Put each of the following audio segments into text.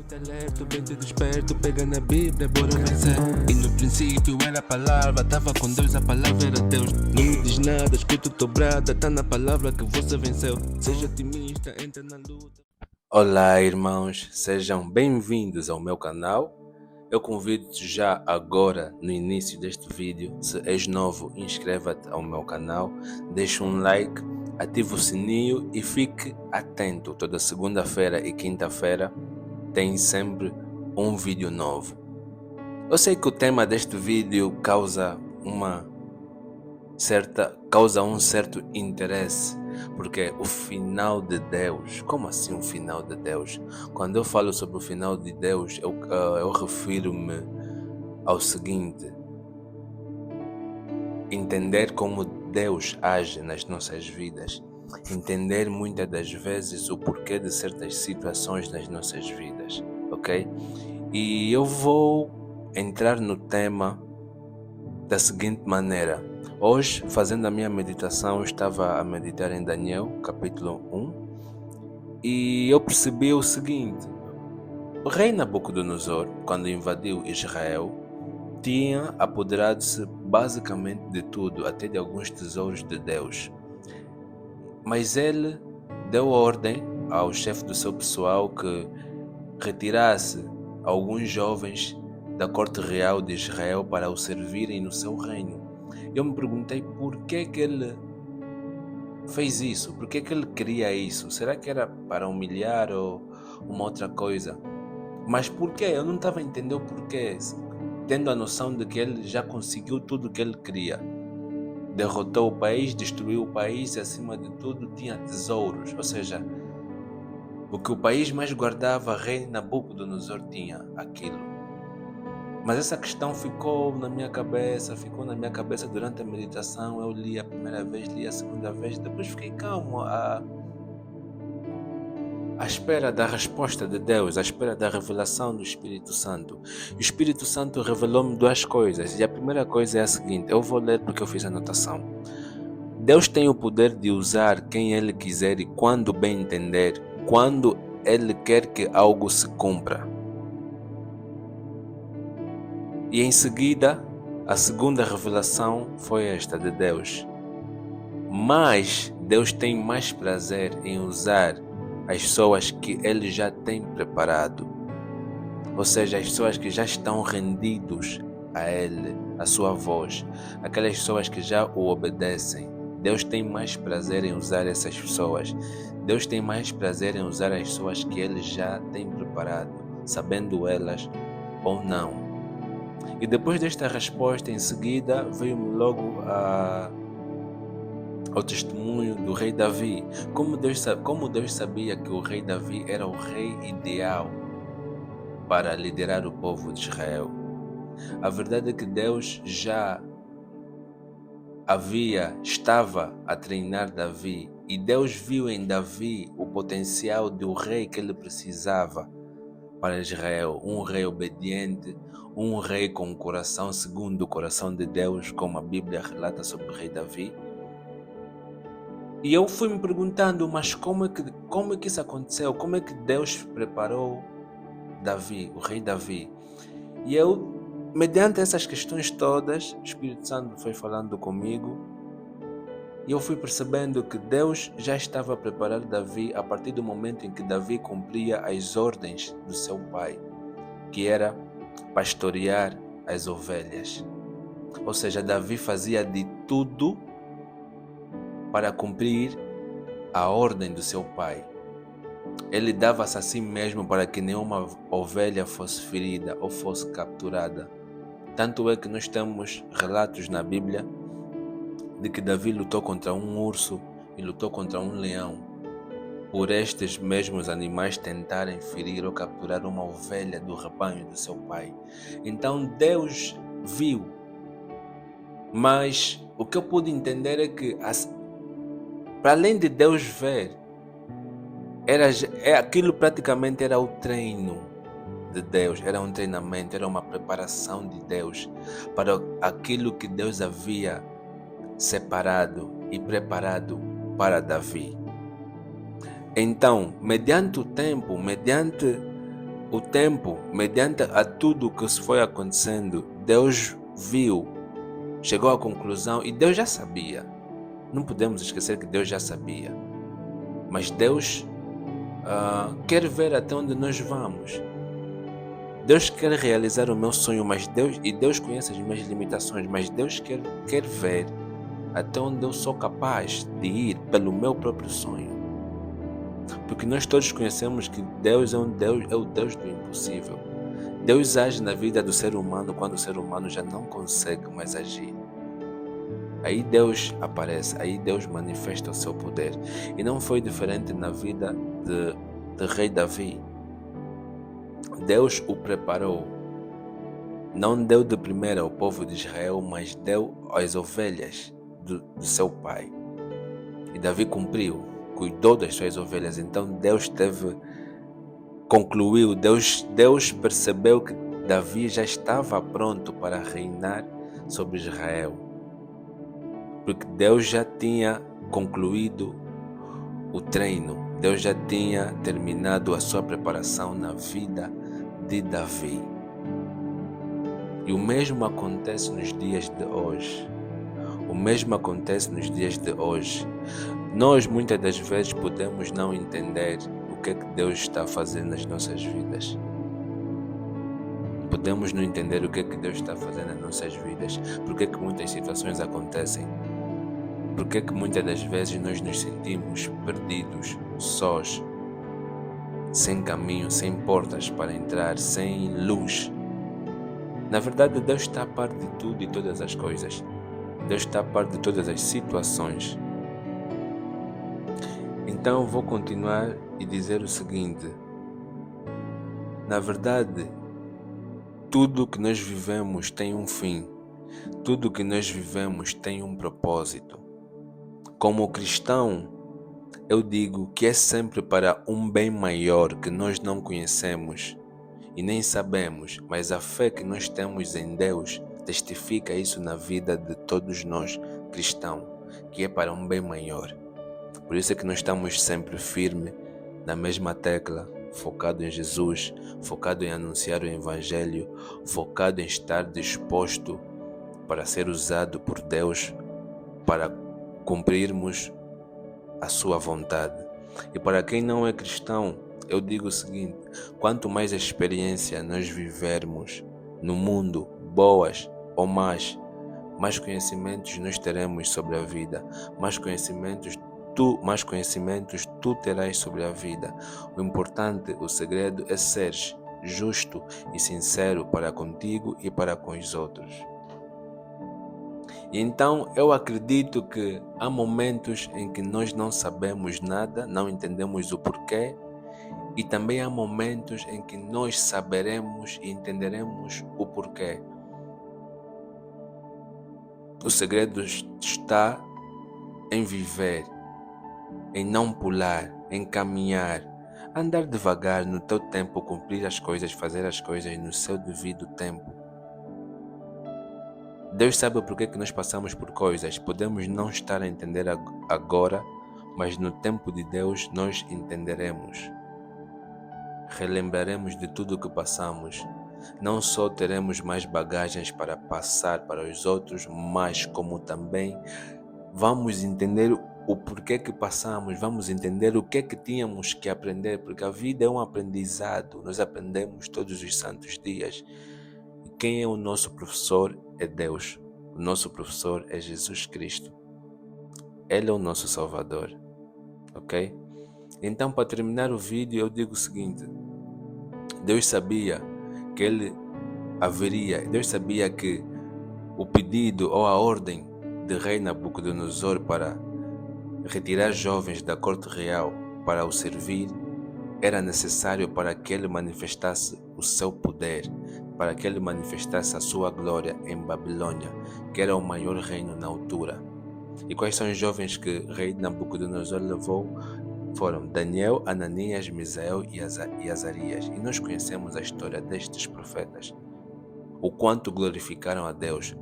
Te alerto, bem te desperto, pega na Bíblia, bora vencer. E no princípio era a palavra, tava com Deus, a palavra era Deus. Não me diz nada, escuta tua brada, tá na palavra que você venceu. Seja otimista, entra na luta. Olá irmãos, sejam bem-vindos ao meu canal. Eu convido-te já agora, no início deste vídeo, se és novo, inscreva-te ao meu canal, deixa um like, ativa o sininho e fique atento. Toda segunda-feira e quinta-feira tem sempre um vídeo novo. Eu sei que o tema deste vídeo causa um certo interesse, porque o final de Deus. Como assim o final de Deus? Quando eu falo sobre o final de Deus, eu refiro-me ao seguinte: entender como Deus age nas nossas vidas, entender muitas das vezes o porquê de certas situações nas nossas vidas, ok? E eu vou entrar no tema da seguinte maneira. Hoje, fazendo a minha meditação, eu estava a meditar em Daniel, capítulo 1, e eu percebi o seguinte: o rei Nabucodonosor, quando invadiu Israel, tinha apoderado-se basicamente de tudo, até de alguns tesouros de Deus. Mas ele deu ordem ao chefe do seu pessoal que retirasse alguns jovens da corte real de Israel para o servirem no seu reino. Eu me perguntei por que ele fez isso, por que ele queria isso? Será que era para humilhar ou uma outra coisa? Mas por quê? Eu não estava a entender o porquê, tendo a noção de que ele já conseguiu tudo o que ele queria. Derrotou o país, destruiu o país e, acima de tudo, tinha tesouros. Ou seja, o que o país mais guardava, rei Nabucodonosor tinha aquilo. Mas essa questão ficou na minha cabeça durante a meditação. Eu li a primeira vez, li a segunda vez, depois fiquei calmo à espera da resposta de Deus, à espera da revelação do Espírito Santo. O Espírito Santo revelou-me duas coisas, e a primeira coisa é a seguinte: eu vou ler porque eu fiz a anotação. Deus tem o poder de usar quem Ele quiser e quando bem entender, quando Ele quer que algo se cumpra. E em seguida, a segunda revelação foi esta de Deus. Mas Deus tem mais prazer em usar as pessoas que Ele já tem preparado. Ou seja, as pessoas que já estão rendidos a Ele, a sua voz. Aquelas pessoas que já o obedecem. Deus tem mais prazer em usar essas pessoas. Deus tem mais prazer em usar as pessoas que Ele já tem preparado, sabendo elas ou não. E depois desta resposta, em seguida, veio-me logo ao testemunho do rei Davi. Como Deus sabia que o rei Davi era o rei ideal para liderar o povo de Israel. A verdade é que Deus já estava a treinar Davi, e Deus viu em Davi o potencial do rei que ele precisava para Israel, um rei obediente, um rei com um coração segundo o coração de Deus, como a Bíblia relata sobre o rei Davi. E eu fui me perguntando, mas como é que isso aconteceu? Como é que Deus preparou Davi, o rei Davi? E eu, mediante essas questões todas, o Espírito Santo foi falando comigo, e eu fui percebendo que Deus já estava a preparar Davi a partir do momento em que Davi cumpria as ordens do seu pai, que era pastorear as ovelhas. Ou seja, Davi fazia de tudo para cumprir a ordem do seu pai. Ele dava-se a si mesmo para que nenhuma ovelha fosse ferida ou fosse capturada. Tanto é que nós temos relatos na Bíblia de que Davi lutou contra um urso e lutou contra um leão, por estes mesmos animais tentarem ferir ou capturar uma ovelha do rebanho do seu pai. Então Deus viu, mas o que eu pude entender é que, para além de Deus ver, aquilo praticamente era o treino de Deus, era um treinamento, era uma preparação de Deus para aquilo que Deus havia separado e preparado para Davi. Então, mediante o tempo, mediante o tempo, mediante a tudo que se foi acontecendo, Deus viu, chegou à conclusão, e Deus já sabia. Não podemos esquecer que Deus já sabia. Mas Deus quer ver até onde nós vamos. Deus quer realizar o meu sonho, mas Deus conhece as minhas limitações, mas Deus quer ver até onde eu sou capaz de ir pelo meu próprio sonho. Porque nós todos conhecemos que Deus é o Deus do impossível. Deus age na vida do ser humano quando o ser humano já não consegue mais agir. Aí Deus aparece, aí Deus manifesta o seu poder. E não foi diferente na vida de rei Davi. Deus o preparou. Não deu de primeira ao povo de Israel, mas deu às ovelhas do seu pai. E Davi cumpriu, cuidou das suas ovelhas. Então Deus concluiu, Deus percebeu que Davi já estava pronto para reinar sobre Israel. Porque Deus já tinha concluído o treino, Deus já tinha terminado a sua preparação na vida de Davi. E o mesmo acontece nos dias de hoje. O mesmo acontece nos dias de hoje. Nós muitas das vezes podemos não entender o que é que Deus está fazendo nas nossas vidas. Podemos não entender o que é que Deus está fazendo nas nossas vidas. Por que é que muitas situações acontecem? Por que é que muitas das vezes nós nos sentimos perdidos, sós, sem caminho, sem portas para entrar, sem luz? Na verdade, Deus está a par de tudo e todas as coisas. Deus está a par de todas as situações. Então eu vou continuar e dizer o seguinte: na verdade, tudo que nós vivemos tem um fim. Tudo que nós vivemos tem um propósito. Como cristão, eu digo que é sempre para um bem maior que nós não conhecemos e nem sabemos, mas a fé que nós temos em Deus testifica isso na vida de todos nós cristãos, que é para um bem maior. Por isso é que nós estamos sempre firmes na mesma tecla, focado em Jesus, focado em anunciar o Evangelho, focado em estar disposto para ser usado por Deus, para cumprirmos a sua vontade. E para quem não é cristão, eu digo o seguinte: quanto mais experiência nós vivermos no mundo, boas ou más, mais conhecimentos nós teremos sobre a vida, mais conhecimentos tu terás sobre a vida. O importante, o segredo é seres justo e sincero para contigo e para com os outros. E então eu acredito que há momentos em que nós não sabemos nada, não entendemos o porquê, e também há momentos em que nós saberemos e entenderemos o porquê. O segredo está em viver, em não pular, em caminhar, andar devagar no teu tempo, cumprir as coisas, fazer as coisas no seu devido tempo. Deus sabe o porquê que nós passamos por coisas. Podemos não estar a entender agora, mas no tempo de Deus nós entenderemos. Relembraremos de tudo o que passamos. Não só teremos mais bagagens para passar para os outros, mas como também vamos entender o porquê que passamos, vamos entender o que é que tínhamos que aprender, porque a vida é um aprendizado, nós aprendemos todos os santos dias. E quem é o nosso professor é Deus, o nosso professor é Jesus Cristo. Ele é o nosso Salvador, ok? Então, para terminar o vídeo, eu digo o seguinte: Deus sabia que Deus sabia que o pedido ou a ordem de rei Nabucodonosor para retirar jovens da corte real para o servir era necessário para que ele manifestasse o seu poder, para que ele manifestasse a sua glória em Babilônia, que era o maior reino na altura. E quais são os jovens que o rei Nabucodonosor levou? Foram Daniel, Ananias, Misael e Azarias. E nós conhecemos a história destes profetas, o quanto glorificaram a Deus.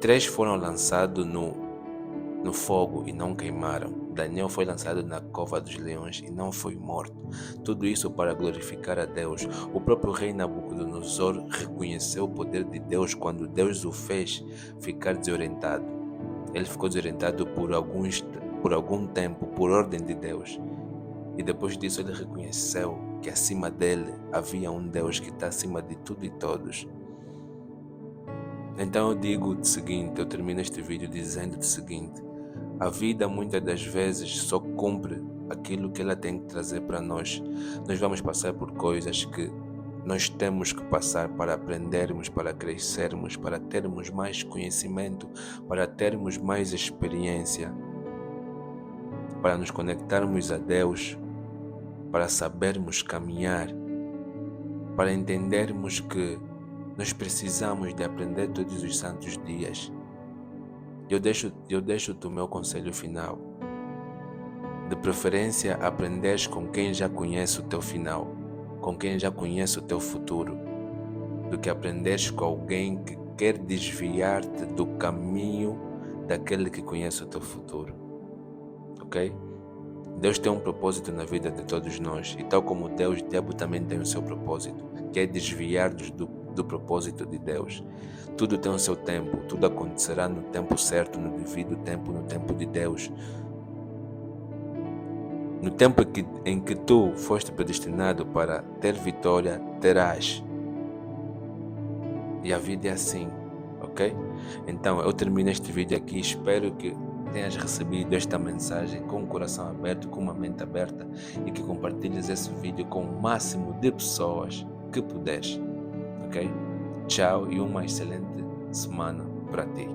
3 foram lançados no no fogo e não queimaram. Daniel foi lançado na cova dos leões e não foi morto. Tudo isso para glorificar a Deus. O próprio rei Nabucodonosor reconheceu o poder de Deus quando Deus o fez ficar desorientado. Ele ficou desorientado por algum tempo, por ordem de Deus. E depois disso ele reconheceu que acima dele havia um Deus que está acima de tudo e todos. Então eu digo o seguinte, eu termino este vídeo dizendo o seguinte: a vida muitas das vezes só cumpre aquilo que ela tem que trazer para nós. Nós vamos passar por coisas que nós temos que passar para aprendermos, para crescermos, para termos mais conhecimento, para termos mais experiência, para nos conectarmos a Deus, para sabermos caminhar, para entendermos que nós precisamos de aprender todos os santos dias. Eu deixo-te o meu conselho final. De preferência, aprenderes com quem já conhece o teu final, com quem já conhece o teu futuro, do que aprenderes com alguém que quer desviar-te do caminho daquele que conhece o teu futuro. Ok? Deus tem um propósito na vida de todos nós, e tal como Deus, o diabo também tem o seu propósito, que é desviar-nos do propósito de Deus. Tudo tem o seu tempo, tudo acontecerá no tempo certo, no devido tempo, no tempo de Deus. No tempo em que tu foste predestinado para ter vitória, terás. E a vida é assim, ok? Então eu termino este vídeo aqui, espero que tenhas recebido esta mensagem com o coração aberto, com uma mente aberta, e que compartilhes esse vídeo com o máximo de pessoas que puderes, ok? Tchau e uma excelente semana para ti.